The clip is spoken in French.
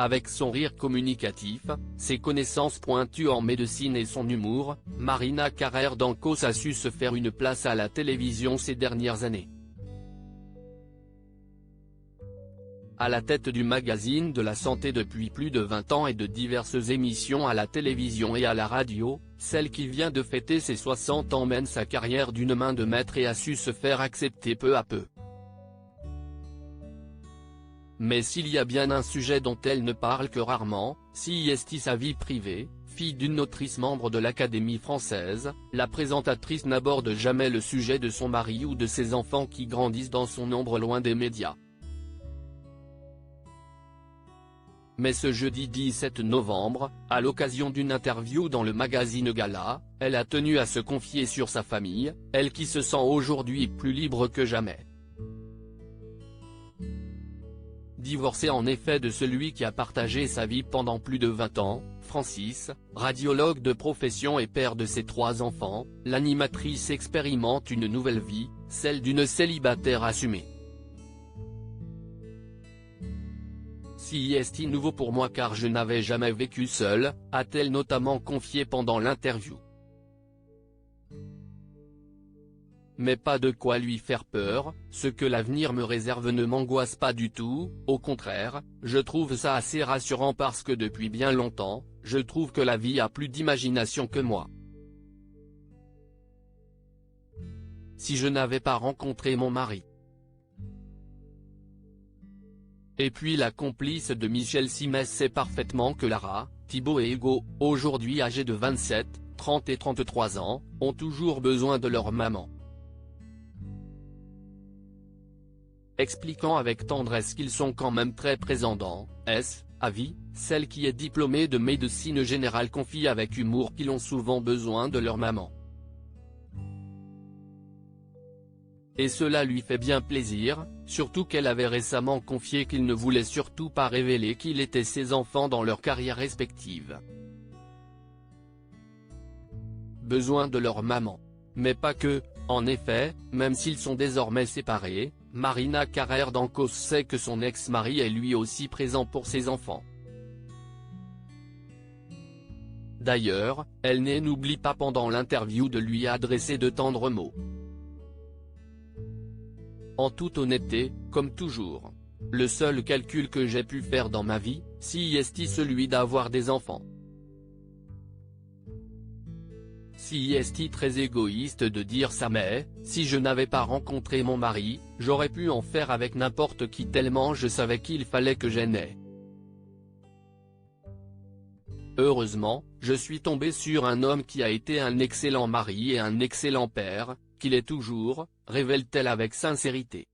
Avec son rire communicatif, ses connaissances pointues en médecine et son humour, Marina Carrère d'Ancos a su se faire une place à la télévision ces dernières années. À la tête du magazine de la santé depuis plus de 20 ans et de diverses émissions à la télévision et à la radio, celle qui vient de fêter ses 60 ans mène sa carrière d'une main de maître et a su se faire accepter peu à peu. Mais s'il y a bien un sujet dont elle ne parle que rarement, c'est sa vie privée. Fille d'une autrice membre de l'Académie française, la présentatrice n'aborde jamais le sujet de son mari ou de ses enfants qui grandissent dans son ombre loin des médias. Mais ce jeudi 17 novembre, à l'occasion d'une interview dans le magazine Gala, elle a tenu à se confier sur sa famille, elle qui se sent aujourd'hui plus libre que jamais. Divorcée en effet de celui qui a partagé sa vie pendant plus de 20 ans, Francis, radiologue de profession et père de ses 3 enfants, l'animatrice expérimente une nouvelle vie, celle d'une célibataire assumée. C'est nouveau pour moi car je n'avais jamais vécu seule, a-t-elle notamment confié pendant l'interview. Mais pas de quoi lui faire peur, ce que l'avenir me réserve ne m'angoisse pas du tout, au contraire, je trouve ça assez rassurant parce que depuis bien longtemps, je trouve que la vie a plus d'imagination que moi. Si je n'avais pas rencontré mon mari. Et puis la complice de Michel Simès sait parfaitement que Lara, Thibaut et Hugo, aujourd'hui âgés de 27, 30 et 33 ans, ont toujours besoin de leur maman. Expliquant avec tendresse qu'ils sont quand même très présents dans S.A.V., celle qui est diplômée de médecine générale confie avec humour qu'ils ont souvent besoin de leur maman. Et cela lui fait bien plaisir, surtout qu'elle avait récemment confié qu'il ne voulait surtout pas révéler qui étaient ses enfants dans leur carrière respective. Besoin de leur maman. Mais pas que, en effet, même s'ils sont désormais séparés, Marina Carrère d'Ancos sait que son ex-mari est lui aussi présent pour ses enfants. D'ailleurs, elle n'oublie pas pendant l'interview de lui adresser de tendres mots. En toute honnêteté, comme toujours. Le seul calcul que j'ai pu faire dans ma vie, c'est celui d'avoir des enfants. C'est très égoïste de dire ça mais, si je n'avais pas rencontré mon mari, j'aurais pu en faire avec n'importe qui tellement je savais qu'il fallait que j'aie. Heureusement, je suis tombé sur un homme qui a été un excellent mari et un excellent père, qu'il est toujours, révèle-t-elle avec sincérité.